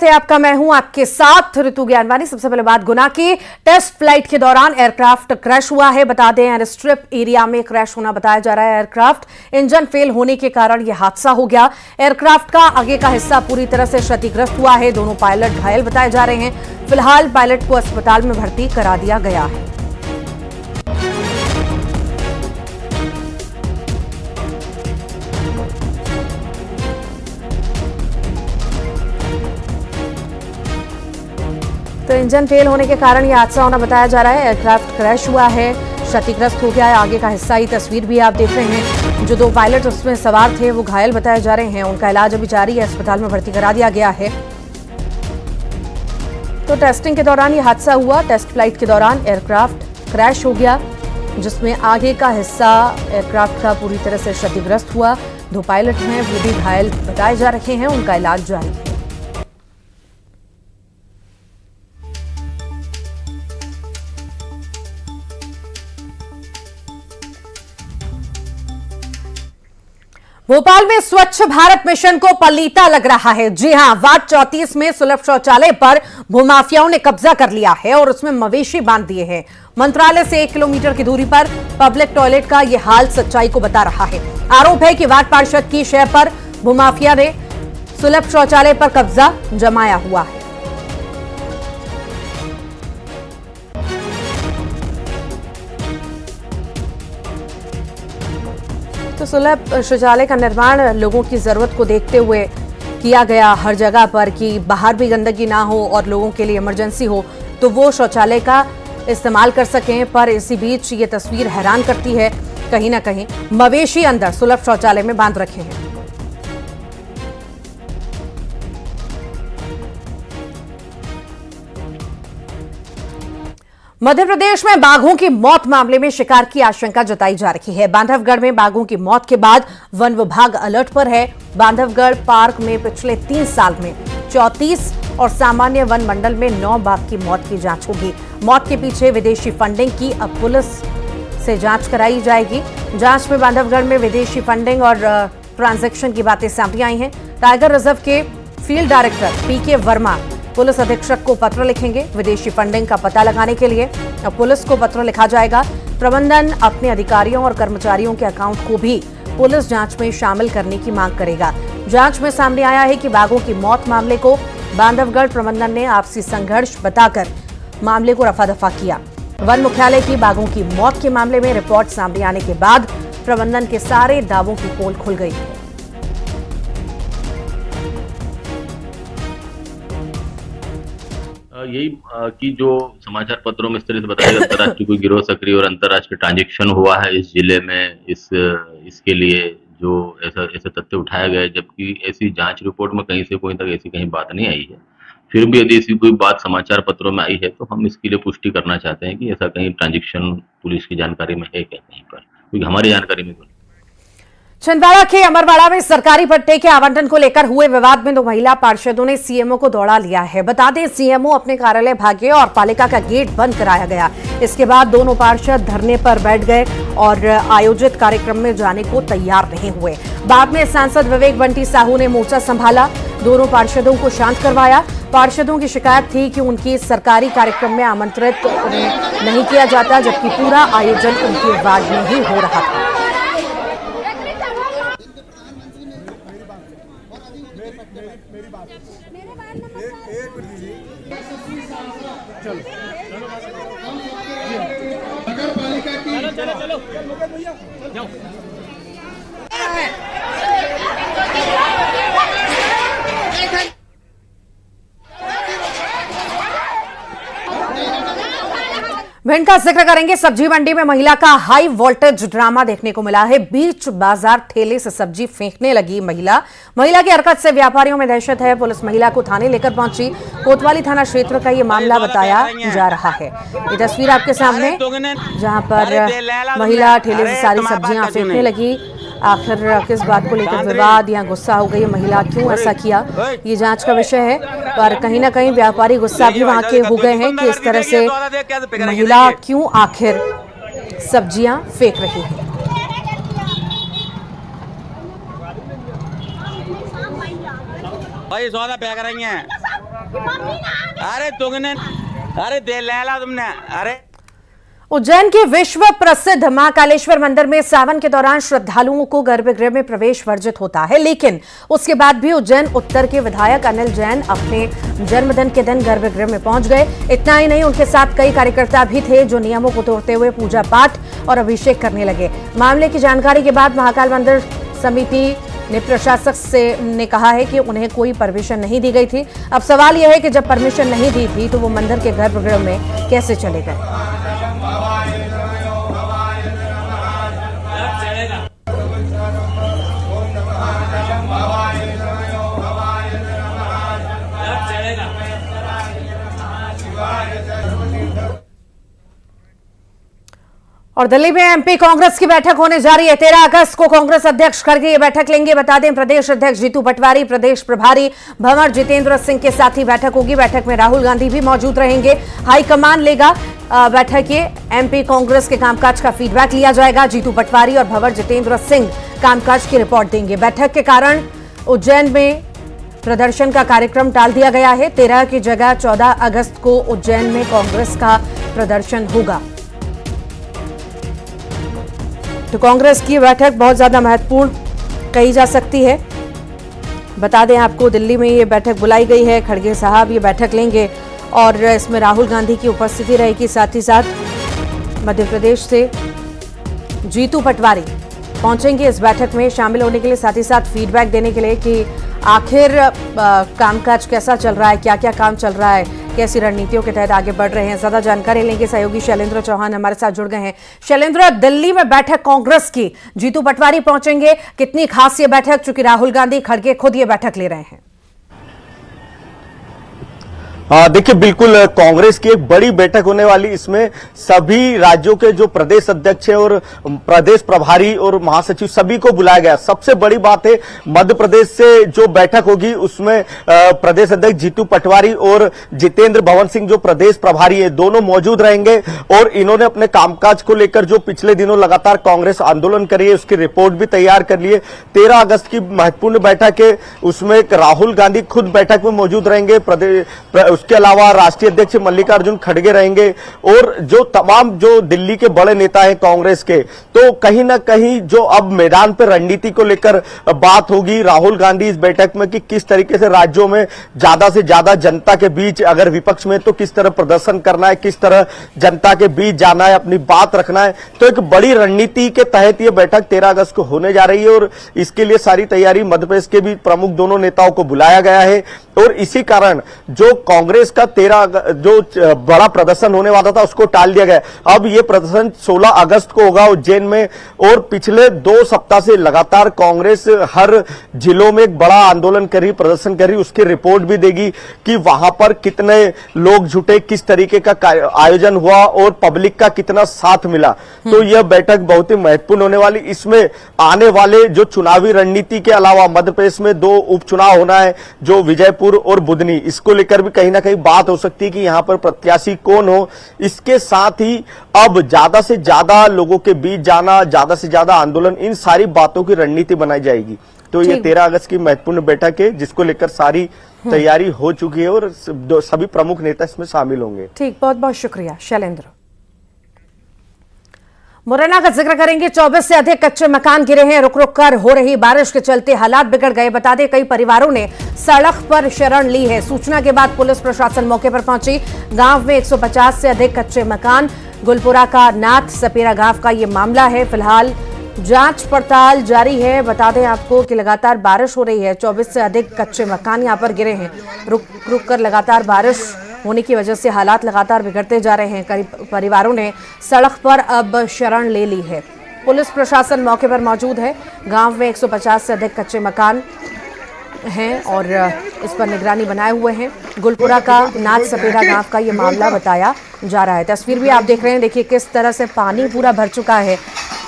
है आपका। मैं हूं आपके साथ ऋतु ज्ञानवानी। सबसे पहले बात गुना की टेस्ट फ्लाइट के दौरान एयरक्राफ्ट क्रैश हुआ है। बता दें एयर स्ट्रिप एरिया में क्रैश होना बताया जा रहा है। एयरक्राफ्ट इंजन फेल होने के कारण यह हादसा हो गया। एयरक्राफ्ट का आगे का हिस्सा पूरी तरह से क्षतिग्रस्त हुआ है। दोनों पायलट घायल बताए जा रहे हैं। फिलहाल पायलट को अस्पताल में भर्ती करा दिया गया है। तो इंजन फेल होने के कारण यह हादसा होना बताया जा रहा है। एयरक्राफ्ट क्रैश हुआ है, क्षतिग्रस्त हो गया है। आगे का हिस्सा ही तस्वीर भी आप देख रहे हैं। जो दो पायलट उसमें सवार थे वो घायल बताए जा रहे हैं। उनका इलाज अभी जारी है, अस्पताल में भर्ती करा दिया गया है। तो टेस्टिंग के दौरान यह हादसा हुआ। टेस्ट फ्लाइट के दौरान एयरक्राफ्ट क्रैश हो गया, जिसमें आगे का हिस्सा एयरक्राफ्ट का पूरी तरह से क्षतिग्रस्त हुआ। दो पायलट हैं वो भी घायल बताए जा रहे हैं। उनका इलाज जारी है। भोपाल में स्वच्छ भारत मिशन को पलीता लग रहा है। जी हां, वार्ड 34 में सुलभ शौचालय पर भूमाफियाओं ने कब्जा कर लिया है और उसमें मवेशी बांध दिए हैं। मंत्रालय से 1 किलोमीटर की दूरी पर पब्लिक टॉयलेट का यह हाल सच्चाई को बता रहा है। आरोप है कि वार्ड पार्षद की शय पर भूमाफिया ने सुलभ शौचालय पर कब्जा जमाया हुआ है। तो सुलभ शौचालय का निर्माण लोगों की जरूरत को देखते हुए किया गया हर जगह पर, कि बाहर भी गंदगी ना हो और लोगों के लिए इमरजेंसी हो तो वो शौचालय का इस्तेमाल कर सकें। पर इसी बीच ये तस्वीर हैरान करती है। कहीं ना कहीं मवेशी अंदर सुलभ शौचालय में बांध रखे हैं। मध्य प्रदेश में बाघों की मौत मामले में शिकार की आशंका जताई जा रही है। बांधवगढ़ में बाघों की मौत के बाद वन विभाग अलर्ट पर है। बांधवगढ़ पार्क में पिछले 3 साल में 34 और सामान्य वन मंडल में 9 बाघ की मौत की जांच होगी। मौत के पीछे विदेशी फंडिंग की अब पुलिस से जांच कराई जाएगी। जांच में बांधवगढ़ में विदेशी फंडिंग और ट्रांजैक्शन की बातें सामने आई हैं। टाइगर रिजर्व के फील्ड डायरेक्टर पीके वर्मा पुलिस अधीक्षक को पत्र लिखेंगे। विदेशी फंडिंग का पता लगाने के लिए अब पुलिस को पत्र लिखा जाएगा। प्रबंधन अपने अधिकारियों और कर्मचारियों के अकाउंट को भी पुलिस जांच में शामिल करने की मांग करेगा। जांच में सामने आया है कि बाघों की मौत मामले को बांधवगढ़ प्रबंधन ने आपसी संघर्ष बताकर मामले को रफा दफा किया। वन मुख्यालय की बाघों की मौत के मामले में रिपोर्ट सामने आने के बाद प्रबंधन के सारे दावों की पोल खुल गई है। यही कि जो समाचार पत्रों में इस तरह से बताया अंतर्राष्ट्रीय कोई गिरोह सक्रिय और अंतर्राष्ट्रीय ट्रांजैक्शन हुआ है इस जिले में, इसके लिए जो ऐसे तथ्य उठाया गया, जबकि ऐसी जांच रिपोर्ट में कहीं से कोई तक ऐसी कहीं बात नहीं आई है। फिर भी यदि ऐसी कोई बात समाचार पत्रों में आई है तो हम इसके लिए पुष्टि करना चाहते हैं कि ऐसा कहीं ट्रांजैक्शन पुलिस की जानकारी में है क्या कहीं पर, क्योंकि हमारी जानकारी में तो। छिंदवाड़ा के अमरवाड़ा में सरकारी भत्ते के आवंटन को लेकर हुए विवाद में 2 महिला पार्षदों ने सीएमओ को दौड़ा लिया है। बता दें सीएमओ अपने कार्यालय भागे और पालिका का गेट बंद कराया गया। इसके बाद दोनों पार्षद धरने पर बैठ गए और आयोजित कार्यक्रम में जाने को तैयार नहीं हुए। बाद में सांसद विवेक बंटी साहू ने मोर्चा संभाला, दोनों पार्षदों को शांत करवाया। पार्षदों की शिकायत थी कि उनकी सरकारी कार्यक्रम में आमंत्रित नहीं किया जाता, जबकि पूरा आयोजन उनके वार्ड में ही हो रहा था। नगर पालिका की चलो भैया जाओ। भिंड का जिक्र करेंगे। सब्जी मंडी में महिला का हाई वोल्टेज ड्रामा देखने को मिला है। बीच बाजार ठेले से सब्जी फेंकने लगी महिला की हरकत से व्यापारियों में दहशत है। पुलिस महिला को थाने लेकर पहुंची। कोतवाली थाना क्षेत्र का ये मामला बताया जा रहा है। ये तस्वीर आपके सामने, जहां पर महिला ठेले से सारी सब्जियां फेंकने लगी। आखिर किस बात को लेकर विवाद या गुस्सा हो गई, महिला क्यों ऐसा किया, ये जांच का विषय है। पर कहीं ना कहीं व्यापारी गुस्सा भी वहां के हो गए हैं कि इस तरह से महिला क्यों आखिर सब्जियां फेंक रही है। भाई सौदा फेंक रही हैं। अरे तुमने अरे दे लेला तुमने अरे उज्जैन के विश्व प्रसिद्ध महाकालेश्वर मंदिर में सावन के दौरान श्रद्धालुओं को गर्भगृह में प्रवेश वर्जित होता है, लेकिन उसके बाद भी उज्जैन उत्तर के विधायक अनिल जैन अपने जन्मदिन के दिन गर्भगृह में पहुंच गए। इतना ही नहीं, उनके साथ कई कार्यकर्ता भी थे जो नियमों को तोड़ते हुए पूजा पाठ और अभिषेक करने लगे। मामले की जानकारी के बाद महाकाल मंदिर समिति ने प्रशासक से ने कहा है कि उन्हें कोई परमिशन नहीं दी गई थी। अब सवाल यह है कि जब परमिशन नहीं दी थी तो वो मंदिर के गर्भगृह में कैसे चले गए। और दिल्ली में एमपी कांग्रेस की बैठक होने जा रही है। 13 अगस्त को कांग्रेस अध्यक्ष खड़गे ये बैठक लेंगे। बता दें, प्रदेश अध्यक्ष जीतू पटवारी, प्रदेश प्रभारी भंवर जितेंद्र सिंह के साथ ही बैठक होगी। बैठक में राहुल गांधी भी मौजूद रहेंगे। हाईकमान लेगा बैठक के एमपी कांग्रेस के कामकाज का फीडबैक लिया जाएगा। जीतू पटवारी और भंवर जितेंद्र सिंह कामकाज की रिपोर्ट देंगे। बैठक के कारण उज्जैन में प्रदर्शन का कार्यक्रम टाल दिया गया है। 13 की जगह 14 अगस्त को उज्जैन में कांग्रेस का प्रदर्शन होगा। तो कांग्रेस की बैठक बहुत ज्यादा महत्वपूर्ण कही जा सकती है। बता दें आपको, दिल्ली में ये बैठक बुलाई गई है। खड़गे साहब ये बैठक लेंगे और इसमें राहुल गांधी की उपस्थिति रहेगी। साथ ही साथ मध्य प्रदेश से जीतू पटवारी पहुंचेंगे इस बैठक में शामिल होने के लिए, साथ ही साथ फीडबैक देने के लिए कि आखिर कामकाज कैसा चल रहा है, क्या क्या काम चल रहा है, कैसी रणनीतियों के तहत आगे बढ़ रहे हैं। ज्यादा जानकारी लेंगे। सहयोगी शैलेंद्र चौहान हमारे साथ जुड़ गए हैं। शैलेंद्र, दिल्ली में बैठक कांग्रेस की, जीतू पटवारी पहुंचेंगे, कितनी खास ये बैठक, चूंकि राहुल गांधी खड़गे खुद ये बैठक ले रहे हैं? देखिए, बिल्कुल कांग्रेस की एक बड़ी बैठक होने वाली। इसमें सभी राज्यों के जो प्रदेश अध्यक्ष है और प्रदेश प्रभारी और महासचिव सभी को बुलाया गया। सबसे बड़ी बात है, मध्य प्रदेश से जो बैठक होगी उसमें प्रदेश अध्यक्ष जीतू पटवारी और जितेंद्र भवन सिंह जो प्रदेश प्रभारी है, दोनों मौजूद रहेंगे। और इन्होंने अपने कामकाज को लेकर जो पिछले दिनों लगातार कांग्रेस आंदोलन करी है उसकी रिपोर्ट भी तैयार कर ली है। 13 अगस्त की महत्वपूर्ण बैठक है, उसमें राहुल गांधी खुद बैठक में मौजूद रहेंगे। उसके अलावा राष्ट्रीय अध्यक्ष मल्लिकार्जुन खड़गे रहेंगे और जो तमाम जो दिल्ली के बड़े नेता हैं कांग्रेस के, तो कहीं ना कहीं जो अब मैदान पर रणनीति को लेकर बात होगी राहुल गांधी इस बैठक में कि किस तरीके से राज्यों में ज्यादा से ज्यादा जनता के बीच, अगर विपक्ष में तो किस तरह प्रदर्शन करना है, किस तरह जनता के बीच जाना है, अपनी बात रखना है। तो एक बड़ी रणनीति के तहत यह बैठक 13 अगस्त को होने जा रही है और इसके लिए सारी तैयारी मध्य प्रदेश के भी प्रमुख दोनों नेताओं को बुलाया गया है। और इसी कारण जो कांग्रेस का 13 जो बड़ा प्रदर्शन होने वाला था उसको टाल दिया गया। अब यह प्रदर्शन 16 अगस्त को होगा उज्जैन में। और पिछले 2 सप्ताह से लगातार कांग्रेस हर जिलों में एक बड़ा आंदोलन कर रही, प्रदर्शन कर रही, उसकी रिपोर्ट भी देगी कि वहां पर कितने लोग जुटे, किस तरीके का आयोजन हुआ और पब्लिक का कितना साथ मिला। तो यह बैठक बहुत ही महत्वपूर्ण होने वाली। इसमें आने वाले जो चुनावी रणनीति के अलावा मध्य प्रदेश में 2 उपचुनाव होना है, जो विजयपुर और बुधनी, इसको लेकर भी कहीं ना कहीं बात हो सकती है कि यहां पर प्रत्याशी कौन हो। इसके साथ ही अब ज्यादा से ज्यादा लोगों के बीच जाना, ज्यादा से ज्यादा आंदोलन, इन सारी बातों की रणनीति बनाई जाएगी। तो ये 13 अगस्त की महत्वपूर्ण बैठक है जिसको लेकर सारी तैयारी हो चुकी है और सभी प्रमुख नेता इसमें शामिल होंगे। ठीक, बहुत बहुत शुक्रिया शैलेंद्र। मुरैना का जिक्र करेंगे। 24 से अधिक कच्चे मकान गिरे हैं। रुक रुक कर हो रही बारिश के चलते हालात बिगड़ गए। बता दें, कई परिवारों ने सड़क पर शरण ली है। सूचना के बाद पुलिस प्रशासन मौके पर पहुंची। गांव में 150 से अधिक कच्चे मकान। गुलपुरा का नाथ सपेरा गांव का ये मामला है। फिलहाल जांच पड़ताल जारी है। बता दें आपको कि लगातार बारिश हो रही है। 24 से अधिक कच्चे मकान यहां पर गिरे हैं। रुक रुक कर लगातार बारिश होने की वजह से हालात लगातार बिगड़ते जा रहे हैं। कई परिवारों ने सड़क पर अब शरण ले ली है। पुलिस प्रशासन मौके पर मौजूद है। गांव में 150 से अधिक कच्चे मकान हैं और इस पर निगरानी बनाए हुए हैं। गुलपुरा का नाथ सपेरा गांव का ये मामला बताया जा रहा है। तस्वीर भी आप देख रहे हैं। देखिए किस तरह से पानी पूरा भर चुका है।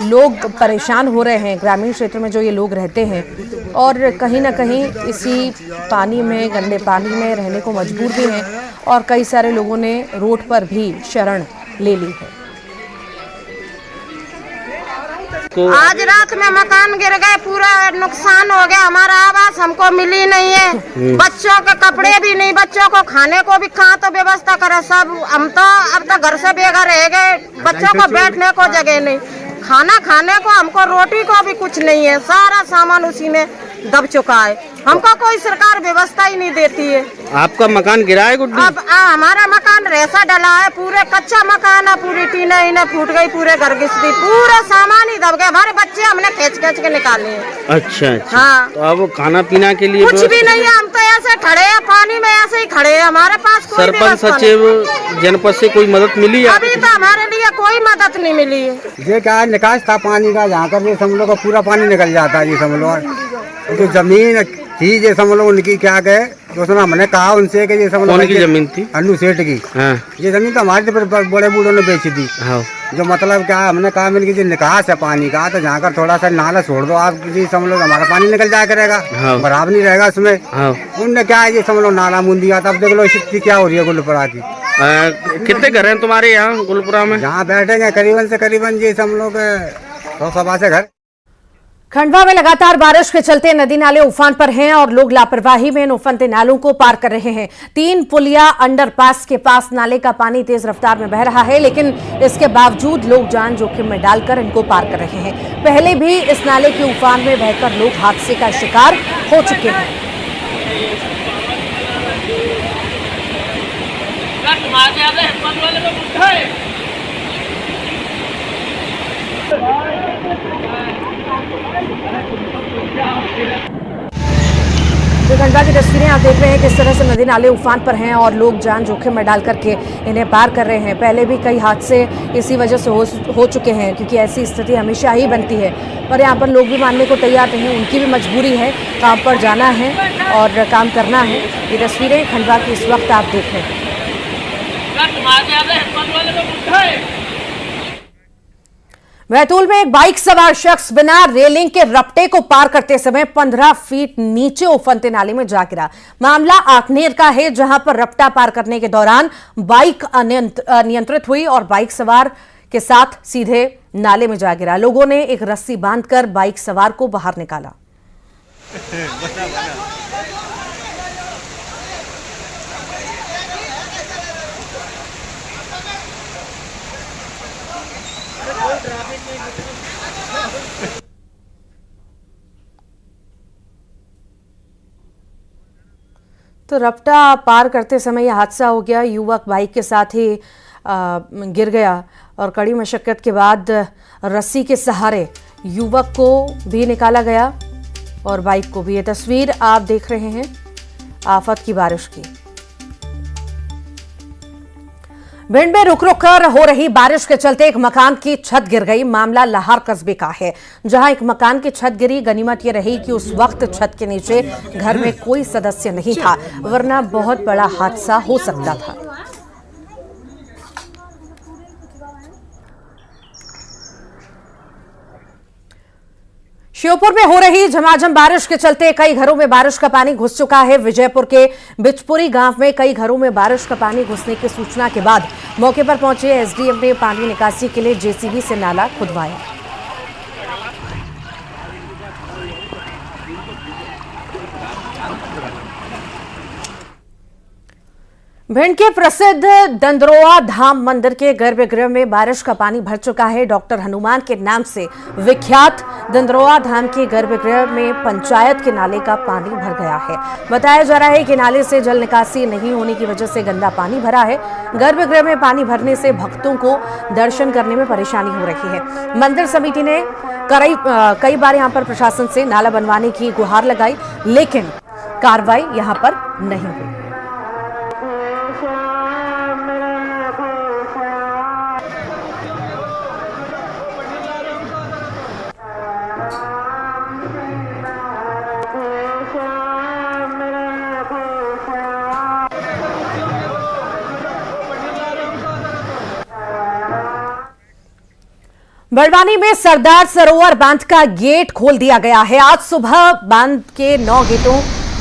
लोग परेशान हो रहे हैं, ग्रामीण क्षेत्र में जो ये लोग रहते हैं, और कहीं ना कहीं इसी पानी में, गंदे पानी में रहने को मजबूर भी हैं और कई सारे लोगों ने रोड पर भी शरण ले ली है। आपको? आज रात में मकान गिर गए, पूरा नुकसान हो गया, हमारा आवास हमको मिली नहीं है। बच्चों के कपड़े भी नहीं, बच्चों को खाने को भी कहाँ तो व्यवस्था करे सब। हम तो अब तो घर से बेघर रह गए, बच्चों को बैठने को जगह नहीं, खाना खाने को हमको रोटी को भी कुछ नहीं है, सारा सामान उसी में दब चुका है। हमको कोई सरकार व्यवस्था ही नहीं देती है। आपका मकान गिरा है गुड्डी? अब हमारा मकान रेसा डला है, पूरे कच्चा मकान है, पूरी टीना इन्हें फूट गई, पूरे घर घिसती, पूरा सामान ही दब गया। हमारे बच्चे हमने खींच के निकाले हैं। अच्छा अच्छा। हाँ। तो अब खाना पीना के लिए कुछ भी नहीं है, हम तो ऐसे खड़े हैं, पानी में ऐसे ही खड़े हैं, हमारे पास कोई सरपंच व्यवस्था सचिव जनपद से कोई मदद मिली है? अभी तो हमारे लिए कोई मदद नहीं मिली है। ये क्या है, निकास था पानी का, यहाँ कर ये समझ लो का पूरा पानी निकल जाता है। ये समझ लो जो जमीन थी, ये समझ लो उनकी क्या गए, तो सुना हमने कहा उनसे कि ये समझ लो की जमीन थी? अन्नू सेठ की। हाँ। ये जमीन तो हमारे बड़े बूढ़ों ने बेची थी। हाँ। जो मतलब क्या हमने कहा मिल जो निकास है पानी का, तो यहाँ कर थोड़ा सा नाला छोड़ दो आप, जी समझ लो हमारा पानी निकल जाया करेगा। हाँ। बराबर नहीं रहेगा उसमें। हाँ। उनने क्या है, ये समझ लो नाला मुंद दिया था। अब देख लो स्थिति क्या हो रही है गुलपुरा की। कितने घर हैं तुम्हारे यहाँ गुलपुरा में? जहाँ बैठेंगे करीबन से करीबन ये सब लोग 100 से घर। खंडवा में लगातार बारिश के चलते नदी नाले उफान पर हैं और लोग लापरवाही में इन उफनते नालों को पार कर रहे हैं। 3 पुलिया अंडरपास के पास नाले का पानी तेज रफ्तार में बह रहा है, लेकिन इसके बावजूद लोग जान जोखिम में डालकर इनको पार कर रहे हैं। पहले भी इस नाले के उफान में बहकर लोग हादसे का शिकार हो चुके हैं। तो खंडवा की तस्वीरें आप देख रहे हैं किस तरह से नदी नाले उफान पर हैं और लोग जान जोखिम में डाल करके इन्हें पार कर रहे हैं। पहले भी कई हादसे इसी वजह से हो चुके हैं, क्योंकि ऐसी स्थिति हमेशा ही बनती है। पर यहाँ पर लोग भी मानने को तैयार नहीं, उनकी भी मजबूरी है, काम पर जाना है और काम करना है। ये तस्वीरें खंडवा की इस वक्त आप देख रहे हैं। बैतूल में एक बाइक सवार शख्स बिना रेलिंग के रपटे को पार करते समय 15 फीट नीचे उफनते नाले में जा गिरा। मामला आठनेर का है, जहां पर रपटा पार करने के दौरान बाइक अनियंत्रित हुई और बाइक सवार के साथ सीधे नाले में जा गिरा। लोगों ने एक रस्सी बांधकर बाइक सवार को बाहर निकाला। तो रपटा पार करते समय यह हादसा हो गया। युवक बाइक के साथ ही गिर गया और कड़ी मशक्कत के बाद रस्सी के सहारे युवक को भी निकाला गया और बाइक को भी। ये तस्वीर आप देख रहे हैं आफत की बारिश की। भिंड में रुक रुक कर हो रही बारिश के चलते एक मकान की छत गिर गई। मामला लाहौर कस्बे का है, जहां एक मकान की छत गिरी। गनीमत ये रही कि उस वक्त छत के नीचे घर में कोई सदस्य नहीं था, वरना बहुत बड़ा हादसा हो सकता था। श्योपुर में हो रही झमाझम बारिश के चलते कई घरों में बारिश का पानी घुस चुका है। विजयपुर के बिचपुरी गांव में कई घरों में बारिश का पानी घुसने की सूचना के बाद मौके पर पहुंचे एसडीएम ने पानी निकासी के लिए जेसीबी से नाला खुदवाया। भिंड के प्रसिद्ध दंदरोआ धाम मंदिर के गर्भगृह में बारिश का पानी भर चुका है। डॉक्टर हनुमान के नाम से विख्यात दंदरोआ धाम के गर्भगृह में पंचायत के नाले का पानी भर गया है। बताया जा रहा है कि नाले से जल निकासी नहीं होने की वजह से गंदा पानी भरा है। गर्भगृह में पानी भरने से भक्तों को दर्शन करने में परेशानी हो रही है। मंदिर समिति ने कई बार यहां पर प्रशासन से नाला बनवाने की गुहार लगाई, लेकिन कार्रवाई यहां पर नहीं हुई। बड़वानी में सरदार सरोवर बांध का गेट खोल दिया गया है। आज सुबह बांध के 9 गेटों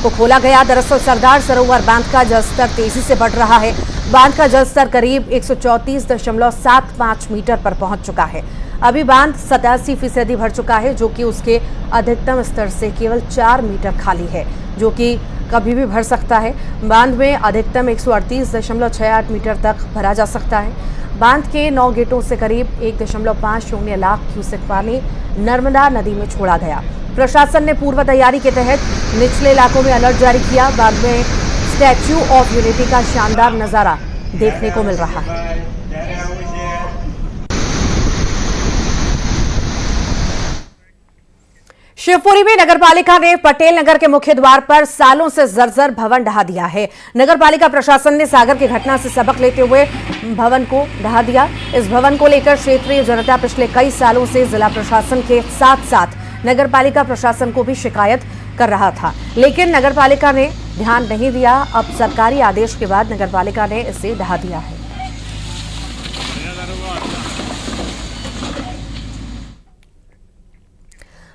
को खोला गया। दरअसल सरदार सरोवर बांध का जलस्तर तेजी से बढ़ रहा है। बांध का जलस्तर करीब 134.75 मीटर पर पहुंच चुका है। अभी बांध 87% भर चुका है, जो कि उसके अधिकतम स्तर से केवल 4 मीटर खाली है, जो कि कभी भी भर सकता है। बांध में अधिकतम 138.68 मीटर तक भरा जा सकता है। बांध के 9 गेटों से करीब 1.50 लाख क्यूसेक पानी नर्मदा नदी में छोड़ा गया। प्रशासन ने पूर्व तैयारी के तहत निचले इलाकों में अलर्ट जारी किया। बांध में स्टैच्यू ऑफ यूनिटी का शानदार नजारा देखने को मिल रहा है। शिवपुरी में नगरपालिका ने पटेल नगर के मुख्य द्वार पर सालों से जर्जर भवन ढहा दिया है। नगरपालिका प्रशासन ने सागर की घटना से सबक लेते हुए भवन को ढहा दिया। इस भवन को लेकर क्षेत्रीय जनता पिछले कई सालों से जिला प्रशासन के साथ साथ नगरपालिका प्रशासन को भी शिकायत कर रहा था, लेकिन नगरपालिका ने ध्यान नहीं दिया। अब सरकारी आदेश के बाद नगरपालिका ने इसे ढहा दिया है।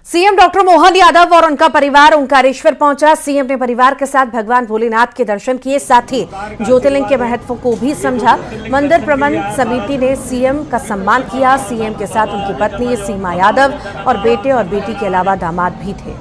सीएम डॉक्टर मोहन यादव और उनका परिवार ओंकारेश्वर पहुंचा। सीएम ने परिवार के साथ भगवान भोलेनाथ के दर्शन किए, साथ ही ज्योतिर्लिंग के महत्व को भी समझा। मंदिर प्रबंध समिति ने सीएम का सम्मान किया। सीएम के साथ उनकी पत्नी सीमा यादव और बेटे और बेटी के अलावा दामाद भी थे।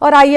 और आइए